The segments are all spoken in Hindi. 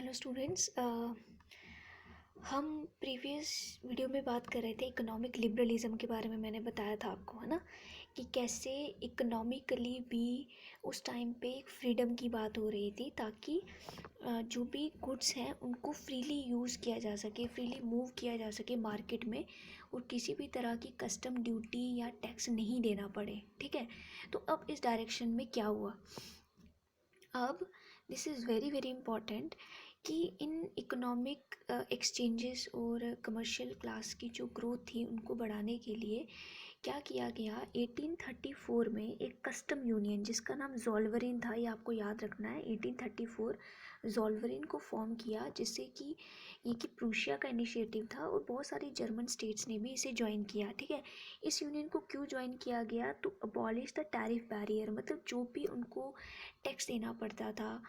Hello students. हम प्रीवियस वीडियो में बात कर रहे थे इकोनॉमिक लिबरलिज्म के बारे में। मैंने बताया था आपको, है ना, कि कैसे इकोनॉमिकली भी उस टाइम पे एक फ्रीडम की बात हो रही थी, ताकि जो भी गुड्स हैं उनको फ्रीली यूज़ किया जा सके, फ्रीली मूव किया जा सके मार्केट में, और किसी भी तरह की कस्टम ड्यूटी या टैक्स नहीं देना पड़े। ठीक है, तो अब इस डायरेक्शन में क्या हुआ? अब this is very very important कि इन इकोनॉमिक एक्सचेंजेस और कमर्शियल क्लास की जो ग्रोथ थी उनको बढ़ाने के लिए क्या किया गया। 1834 में एक कस्टम यूनियन जिसका नाम ज़ोल्वरिन था, ये आपको याद रखना है। 1834 ज़ोल्वरिन को फॉर्म किया, जिससे कि ये कि प्रूशिया का इनिशिएटिव था और बहुत सारी जर्मन स्टेट्स ने भी इसे ज्वाइन किया। ठीक है, इस यूनियन को क्यों ज्वाइन किया गया? To abolish the tariff barrier, मतलब जो भी उनको टैक्स देना पड़ता था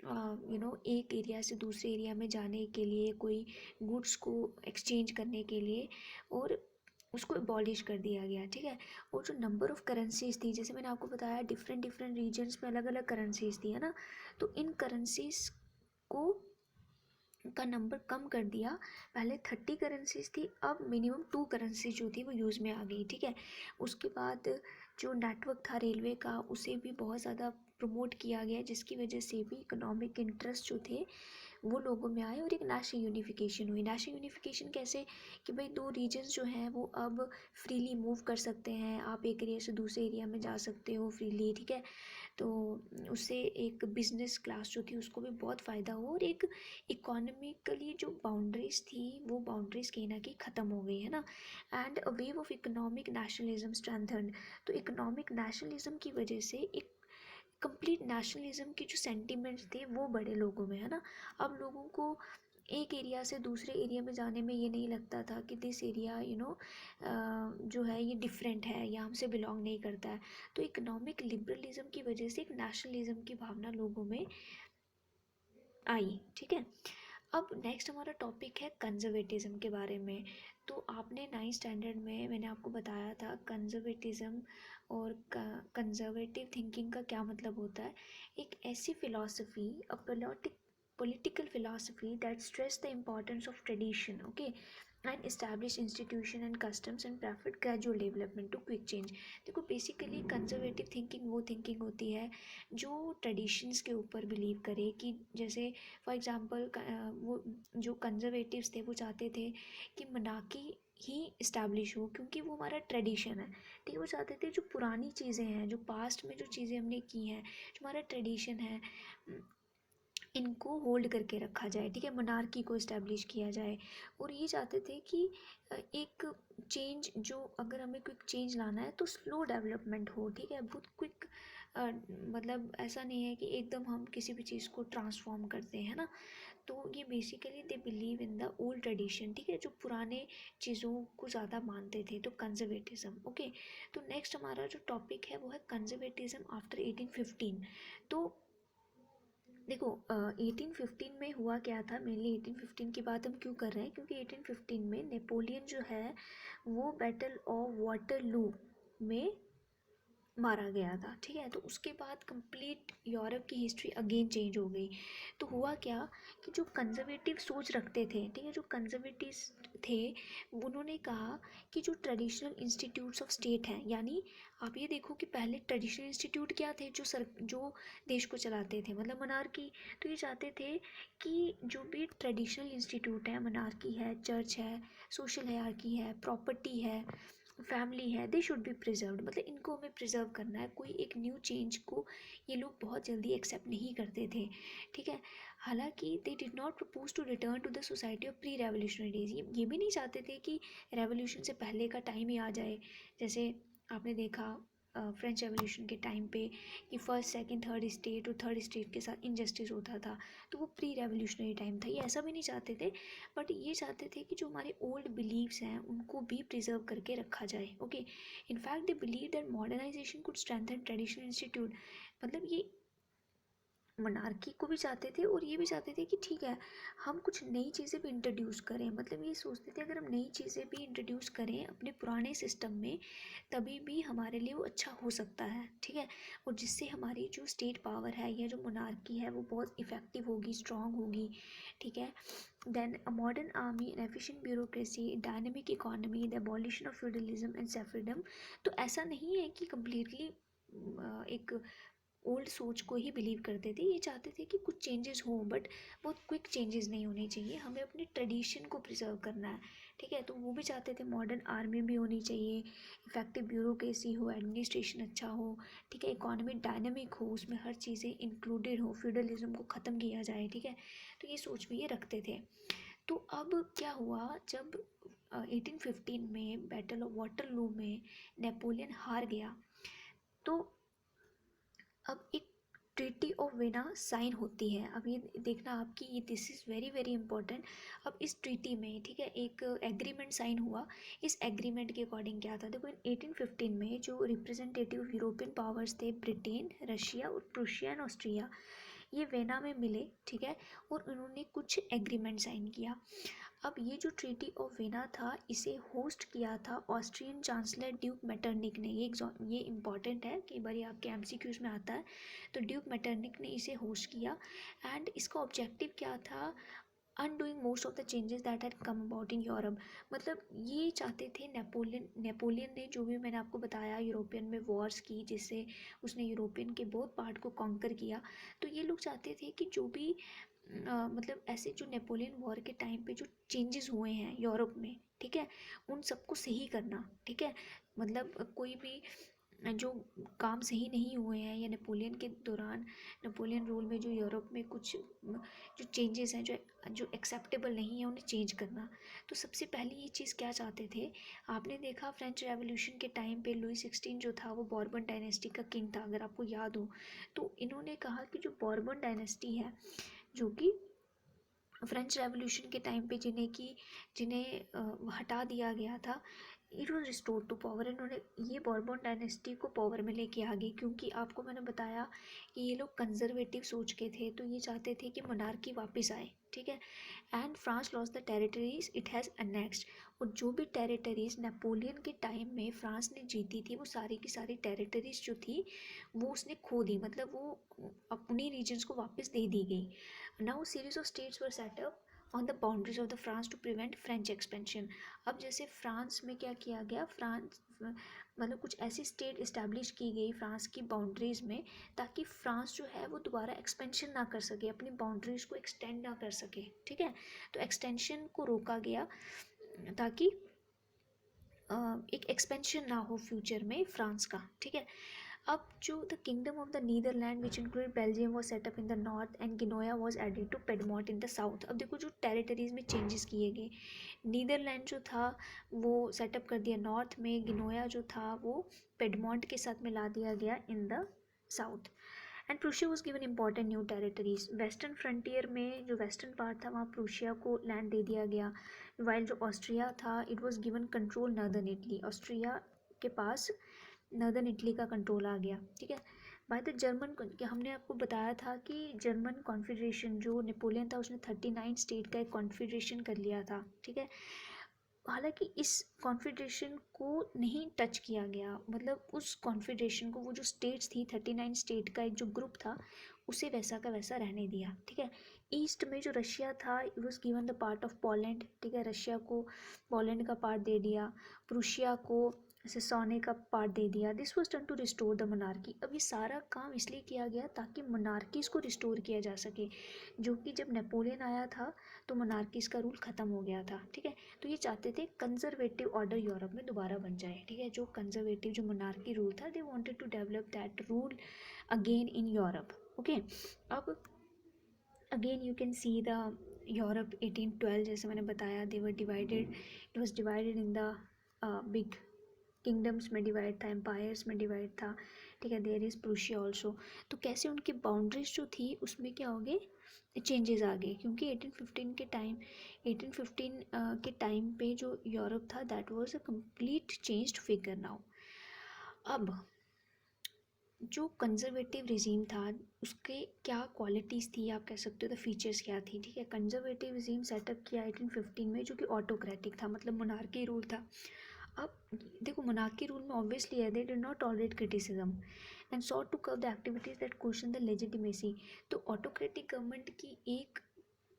एक एरिया से दूसरे एरिया में जाने के लिए, कोई गुड्स को एक्सचेंज करने के लिए, और उसको अबॉलिश कर दिया गया। ठीक है, और जो नंबर ऑफ़ करेंसीज थी, जैसे मैंने आपको बताया डिफरेंट डिफरेंट रीजन्स में अलग अलग करेंसीज थी, है ना, तो इन करेंसीज को का नंबर कम कर दिया। पहले 30 करेंसीज थी, अब मिनिमम 2 करेंसी जो थी वो यूज़ में आ गई। ठीक है, उसके बाद जो नेटवर्क था रेलवे का, उसे भी बहुत ज़्यादा प्रमोट किया गया, जिसकी वजह से भी इकोनॉमिक इंटरेस्ट जो थे वो लोगों में आए और एक नेशनल यूनिफिकेशन हुई। नेशनल यूनिफिकेशन कैसे? कि भाई दो रीजन्स जो हैं वो अब फ्रीली मूव कर सकते हैं, आप एक एरिया से दूसरे एरिया में जा सकते हो फ्रीली। ठीक है, तो उससे एक बिजनेस क्लास जो थी उसको भी बहुत फ़ायदा हुआ, और एक इकोनॉमिकली जो बाउंड्रीज थी वो बाउंड्रीज कहीं ना कहीं ख़त्म हो गई, है ना। And a wave of economic nationalism strengthened, तो इकोनॉमिक नेशनलिज्म की वजह से एक कंप्लीट नेशनलिज्म के जो सेंटिमेंट्स थे वो बड़े लोगों में, है ना। अब लोगों को एक एरिया से दूसरे एरिया में जाने में ये नहीं लगता था कि दिस एरिया जो है ये डिफरेंट है या हमसे बिलोंग नहीं करता है। तो इकोनॉमिक लिबरलिज्म की वजह से एक नेशनलिज्म की भावना लोगों में आई। ठीक है, अब नेक्स्ट हमारा टॉपिक है कंजर्वेटिज्म के बारे में। तो आपने 9th स्टैंडर्ड में मैंने आपको बताया था कंजर्वेटिज्म और कंजर्वेटिव थिंकिंग का क्या मतलब होता है। एक ऐसी philosophy, a political philosophy that stress the importance of tradition, okay, and establish institution and customs and prefer gradual development to quick change। देखो, बेसिकली कंजर्वेटिव थिंकिंग वो थिंकिंग होती है जो ट्रेडिशंस के ऊपर बिलीव करे, कि जैसे फॉर एग्जांपल वो जो कंजर्वेटिव्स थे वो चाहते थे कि मनाकी ही इस्टेब्लिश हो, क्योंकि वो हमारा ट्रेडिशन है। ठीक है, वो चाहते थे जो पुरानी चीज़ें हैं, जो पास्ट में जो चीज़ें हमने की हैं, जो हमारा ट्रेडिशन है, इनको होल्ड करके रखा जाए। ठीक है, मोनार्की को इस्टेब्लिश किया जाए। और ये चाहते थे कि एक चेंज, जो अगर हमें क्विक चेंज लाना है तो स्लो डेवलपमेंट हो। ठीक है, बहुत क्विक, मतलब ऐसा नहीं है कि एकदम हम किसी भी चीज़ को ट्रांसफॉर्म करते हैं ना। तो ये basically they believe in the old tradition. ठीक है, जो पुराने चीज़ों को ज़्यादा मानते थे, तो कंजर्वेटिज्म। ओके, तो नेक्स्ट हमारा जो टॉपिक है वो है कंजर्वेटिज्म आफ्टर 1815। तो देखो, 1815 में हुआ क्या था। मेनली 1815 की बात हम क्यों कर रहे हैं? क्योंकि 1815 में नेपोलियन जो है वो बैटल ऑफ वाटरलू में मारा गया था। ठीक है, तो उसके बाद कंप्लीट यूरोप की हिस्ट्री अगेन चेंज हो गई। तो हुआ क्या कि जो कंजर्वेटिव सोच रखते थे, ठीक है, जो कंजर्वेटिव थे, उन्होंने कहा कि जो ट्रेडिशनल इंस्टीट्यूट्स ऑफ स्टेट हैं, यानी आप ये देखो कि पहले ट्रेडिशनल इंस्टीट्यूट क्या थे, जो देश को चलाते थे, मतलब मोनार्की। तो ये चाहते थे कि जो भी ट्रेडिशनल इंस्टीट्यूट है, मोनार्की है, चर्च है, सोशल हायरार्की है, प्रॉपर्टी है, फैमिली है, दे शुड बी प्रिजर्व्ड, मतलब इनको हमें प्रिजर्व करना है। कोई एक न्यू चेंज को ये लोग बहुत जल्दी एक्सेप्ट नहीं करते थे। ठीक है, हालांकि they did not propose to return to the society of pre revolutionary days. ये भी नहीं चाहते थे कि रेवोल्यूशन से पहले का टाइम ही आ जाए। जैसे आपने देखा फ्रेंच रेवोल्यूशन के टाइम पे कि फर्स्ट सेकंड थर्ड स्टेट और थर्ड स्टेट के साथ इनजस्टिस होता था, तो वो प्री रेवोल्यूशनरी टाइम था। ये ऐसा भी नहीं चाहते थे, बट ये चाहते थे कि जो हमारे ओल्ड बिलीव्स हैं उनको भी प्रिजर्व करके रखा जाए। Okay, in fact they believe that modernisation could strengthen traditional institute, मतलब ये मोनार्की को भी चाहते थे और ये भी चाहते थे कि ठीक है हम कुछ नई चीज़ें भी इंट्रोड्यूस करें, मतलब ये सोचते थे अगर हम नई चीज़ें भी इंट्रोड्यूस करें अपने पुराने सिस्टम में तभी भी हमारे लिए वो अच्छा हो सकता है, ठीक है। और जिससे हमारी जो स्टेट पावर है या जो मोनार्की है वो बहुत इफ़ेक्टिव होगी, स्ट्रांग होगी, ठीक है। Then a modern army, an efficient bureaucracy, dynamic economy, the abolition of feudalism and serfdom. तो ऐसा नहीं है कि कम्प्लीटली एक ओल्ड सोच को ही बिलीव करते थे, ये चाहते थे कि कुछ चेंजेस हों बट बहुत क्विक चेंजेस नहीं होने चाहिए, हमें अपनी ट्रेडिशन को प्रिजर्व करना है, ठीक है। तो वो भी चाहते थे मॉडर्न आर्मी भी होनी चाहिए, इफेक्टिव ब्यूरोक्रेसी हो, एडमिनिस्ट्रेशन अच्छा हो, ठीक है, इकोनॉमी डायनामिक हो, उसमें हर चीज़ें इंक्लूडेड हो, फ्यूडलिज्म को ख़त्म किया जाए, ठीक है। तो ये सोच भी ये रखते थे। तो अब क्या हुआ जब 1815 में बैटल ऑफ वाटरलू में नेपोलियन हार गया, तो अब एक ट्रीटी ऑफ वेना साइन होती है। अब ये देखना आपकी, ये this is very very important. अब इस ट्रीटी में, ठीक है, एक एग्रीमेंट साइन हुआ। इस एग्रीमेंट के अकॉर्डिंग क्या था, देखो 1815 में जो रिप्रेजेंटेटिव यूरोपियन पावर्स थे, ब्रिटेन, रशिया और प्रूशिया एंड ऑस्ट्रिया, ये वेना में मिले, ठीक है, और उन्होंने कुछ एग्रीमेंट साइन किया। अब ये जो ट्रीटी ऑफ वेना था इसे होस्ट किया था ऑस्ट्रियन चांसलर ड्यूक मेटरनिक ने। ये इम्पॉर्टेंट है, कई बार ये आपके एमसीक्यूज में आता है। तो ड्यूक मेटरनिक ने इसे होस्ट किया एंड इसका ऑब्जेक्टिव क्या था, undoing most of the changes that had come about in Europe. मतलब ये चाहते थे नेपोलियन ने जो भी मैंने आपको बताया यूरोपियन में वॉर्स की, जिससे उसने यूरोपियन के बहुत पार्ट को कॉन्कर किया। तो ये लोग चाहते थे कि जो भी मतलब ऐसे जो नेपोलियन वॉर के टाइम पे जो चेंजेस हुए हैं यूरोप में, ठीक है, उन सबको सही करना, ठीक है। मतलब कोई भी जो काम सही नहीं हुए हैं या नेपोलियन के दौरान, नेपोलियन रूल में जो यूरोप में कुछ जो चेंजेस हैं जो जो एक्सेप्टेबल नहीं है, उन्हें चेंज करना। तो सबसे पहले ये चीज़ क्या चाहते थे, आपने देखा फ्रेंच रेवोल्यूशन के टाइम पे लुई 16 जो था वो बॉर्बन डायनेस्टी का किंग था, अगर आपको याद हो। तो इन्होंने कहा कि जो बॉर्बन डायनेस्टी है, जो कि फ्रेंच रेवोल्यूशन के टाइम पे जिन्हें हटा दिया गया था, it was restored to power. इन्होंने ये बॉर्बन डायनेस्टी को पावर में लेके आ गई, क्योंकि आपको मैंने बताया कि ये लोग कंजर्वेटिव सोच के थे, तो ये चाहते थे कि मोनार्की वापस आए, ठीक है। And France lost the territories it has annexed. और जो भी टेरिटरीज नेपोलियन के टाइम में फ्रांस ने जीती थी, वो सारी की सारी टेरिटरीज जो थी वो उसने खो दी, मतलब वो अपनी रीजन्स को वापस दे दी गई। Now series of states were set up on the boundaries of the France to prevent French expansion। अब जैसे फ्रांस में क्या किया गया, फ्रांस मतलब कुछ ऐसी स्टेट इस्टेब्लिश की गई फ्रांस की बाउंड्रीज़ में, ताकि फ्रांस जो है वो दोबारा एक्सपेंशन ना कर सके, अपनी बाउंड्रीज़ को एक्सटेंड ना कर सके, ठीक है। तो एक्सटेंशन को रोका गया ताकि एक एक्सपेंशन ना हो फ्यूचर में फ्रांस का, ठीक है। अब जो the kingdom of the Netherlands which include Belgium was set up in the north and Genoa was added to Piedmont in the south. अब देखो जो टेरिटरीज में चेंजेस किए गए, नीदरलैंड जो था वो सेटअप कर दिया नॉर्थ में, गिनोया जो था वो पेडमोंट के साथ मिला दिया गया इन the south. And Prussia was given important new territories. Western frontier में जो वेस्टर्न पार्ट था वहाँ प्रूशिया को लैंड दे दिया गया, वाइल जो ऑस्ट्रिया था it was given control northern Italy. Austria के पास नर्दर्न इटली का कंट्रोल आ गया, ठीक है। बाय द जर्मन, हमने आपको बताया था कि जर्मन कॉन्फेडरेशन जो नेपोलियन था उसने 39 स्टेट का एक कॉन्फेडरेशन कर लिया था, ठीक है। हालांकि इस कॉन्फेडरेशन को नहीं टच किया गया, मतलब उस कॉन्फेडरेशन को, वो जो स्टेट्स थी 39 स्टेट का एक जो ग्रुप था, उसे वैसा का वैसा रहने दिया, ठीक है। ईस्ट में जो रशिया था it was given the part of Poland, ठीक है, रशिया को पोलैंड का पार्ट दे दिया, प्रूशिया को सिसोने का पार्ट दे दिया। This was done to restore the monarchy. अब ये सारा काम इसलिए किया गया ताकि मोनार्कीज को रिस्टोर किया जा सके, जो कि जब नेपोलियन आया था तो मोनार्कीज का रूल ख़त्म हो गया था, ठीक है। तो ये चाहते थे कंजर्वेटिव ऑर्डर यूरोप में दोबारा बन जाए, ठीक है। जो कंजर्वेटिव जो मोनार्की रूल था, they wanted to develop that rule again in Europe, okay. अब again you can see the Europe 1812, जैसे मैंने बताया, they were divided, it was divided in the big kingdoms में डिवाइड था, एम्पायर्स में डिवाइड था, ठीक है। There is Prussia also. तो कैसे उनकी बाउंड्रीज जो थी उसमें क्या हो गए, चेंजेस आ गए, क्योंकि 1815 के टाइम पे जो यूरोप था that was a complete changed figure now. अब जो कंजर्वेटिव रिजीम था उसके क्या क्वालिटीज़ थी, आप कह सकते हो द फीचर्स क्या थी, ठीक है। कंजर्वेटिव रिजीम सेटअप किया 1815 में, जो कि ऑटोक्रेटिक था, मतलब मोनार्की रूल था। अब देखो, मोनार्की रूल में ऑब्वियसली है, they did not tolerate criticism and sought to curb the activities that question the legitimacy. तो ऑटोक्रेटिक गवर्नमेंट की एक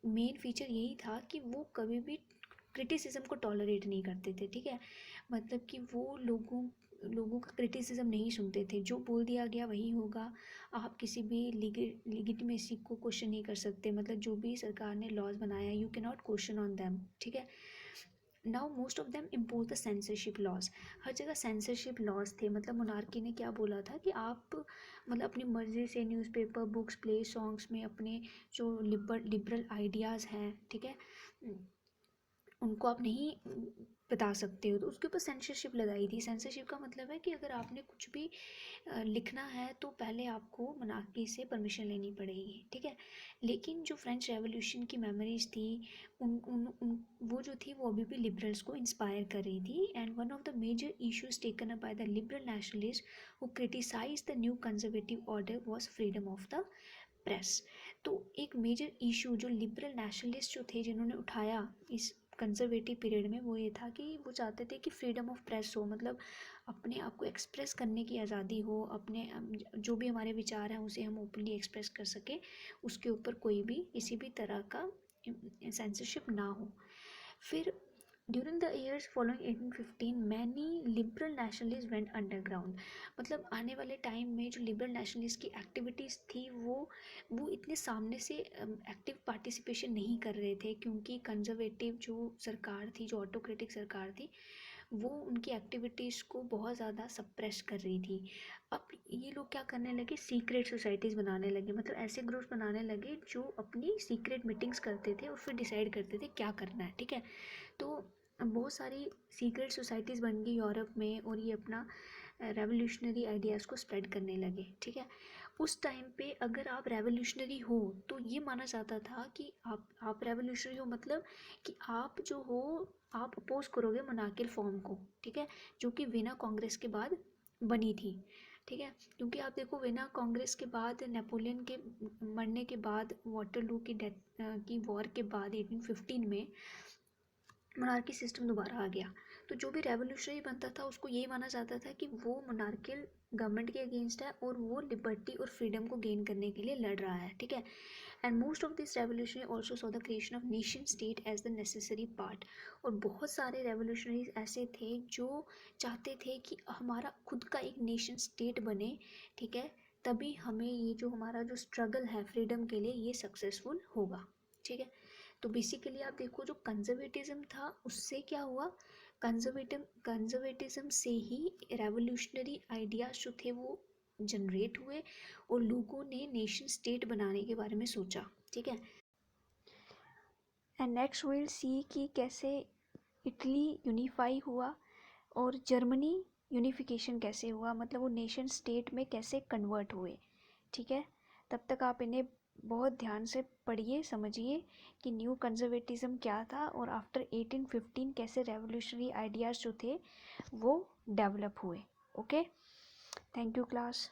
मेन फीचर यही था कि वो कभी भी क्रिटिसिज्म को टॉलरेट नहीं करते थे, ठीक है। मतलब कि वो लोगों लोगों का क्रिटिसिज्म नहीं सुनते थे, जो बोल दिया गया वही होगा। आप किसी भी लिगिटिमेसी को क्वेश्चन नहीं कर सकते, मतलब जो भी सरकार ने लॉज बनाया, you can not question on them, ठीक है। Now most of them impose the censorship laws. हर जगह सेंसरशिप लॉज थे, मतलब मोनार्की ने क्या बोला था कि आप मतलब अपनी मर्जी से न्यूज़पेपर, बुक्स, प्ले, सॉन्ग्स में अपने जो लिबरल आइडियाज़ हैं, ठीक है, उनको आप नहीं बता सकते हो। तो उसके ऊपर सेंसरशिप लगाई थी। सेंसरशिप का मतलब है कि अगर आपने कुछ भी लिखना है तो पहले आपको मोनार्की से परमिशन लेनी पड़ेगी, ठीक है। लेकिन जो फ्रेंच रेवोल्यूशन की मेमोरीज थी, उन उन उन वो जो थी वो अभी भी लिबरल्स को इंस्पायर कर रही थी। And one of the major issues taken up by the liberal nationalist who criticise the new conservative order was freedom of the press. तो एक मेजर इशू जो लिबरल नेशनलिस्ट जो थे जिन्होंने उठाया इस कंजर्वेटिव पीरियड में, वो ये था कि वो चाहते थे कि फ्रीडम ऑफ प्रेस हो, मतलब अपने आप को एक्सप्रेस करने की आज़ादी हो, अपने जो भी हमारे विचार हैं उसे हम ओपनली एक्सप्रेस कर सकें, उसके ऊपर कोई भी किसी भी तरह का सेंसरशिप ना हो। फिर during the years following 1815 many liberal nationalist went underground. मतलब आने वाले टाइम में जो लिबरल नेशनलिस्ट की एक्टिविटीज़ थी वो इतने सामने से एक्टिव पार्टिसिपेशन नहीं कर रहे थे, क्योंकि कंजर्वेटिव जो सरकार थी, जो ऑटोक्रेटिक सरकार थी, वो उनकी एक्टिविटीज़ को बहुत ज़्यादा सप्रेस कर रही थी। अब ये लोग क्या करने लगे, सीक्रेट सोसाइटीज़ बनाने लगे, मतलब ऐसे ग्रुप्स बनाने लगे जो अपनी सीक्रेट मीटिंग्स करते थे और फिर डिसाइड करते थे क्या करना है, ठीक है। तो बहुत सारी सीक्रेट सोसाइटीज़ बन गई यूरोप में, और ये अपना रेवोल्यूशनरी आइडियाज़ को स्प्रेड करने लगे, ठीक है। उस टाइम पे अगर आप रेवोल्यूशनरी हो तो ये माना जाता था कि आप रेवोल्यूशनरी हो, मतलब कि आप जो हो आप अपोज करोगे मोनार्कियल फॉर्म को, ठीक है, जो कि वीना कांग्रेस के बाद बनी थी, ठीक है। क्योंकि आप देखो, वीना कांग्रेस के बाद, नेपोलियन के मरने के बाद, वाटरलू की डेथ की वॉर के बाद 1815 में मोनार्की सिस्टम दोबारा आ गया। तो जो भी रेवोल्यूशनरी बनता था उसको यही माना जाता था कि वो मोनार्कियल गवर्नमेंट के अगेंस्ट है और वो लिबर्टी और फ्रीडम को गेन करने के लिए लड़ रहा है, ठीक है। And most of this revolutionary also saw the creation of nation state as the necessary part. और बहुत सारे रेवोल्यूशनरीज ऐसे थे जो चाहते थे कि हमारा खुद का एक नेशन स्टेट बने, ठीक है, तभी हमें ये जो हमारा जो स्ट्रगल है फ्रीडम के लिए ये सक्सेसफुल होगा, ठीक है। तो बेसिकली आप देखो, जो कंजर्वेटिज्म था उससे क्या हुआ, कंजर्वेटिज्म से ही रेवोल्यूशनरी आइडियाज जो थे वो जनरेट हुए और लोगों ने नेशन स्टेट बनाने के बारे में सोचा, ठीक है। एंड नेक्स्ट विल सी कि कैसे इटली यूनिफाई हुआ और जर्मनी यूनिफिकेशन कैसे हुआ, मतलब वो नेशन स्टेट में कैसे कन्वर्ट हुए, ठीक है। तब तक आप इन्हें बहुत ध्यान से पढ़िए, समझिए कि न्यू कंजर्वेटिज्म क्या था और आफ्टर 1815 कैसे रेवोल्यूशनरी आइडियाज़ जो थे वो डेवलप हुए। Okay, thank you class.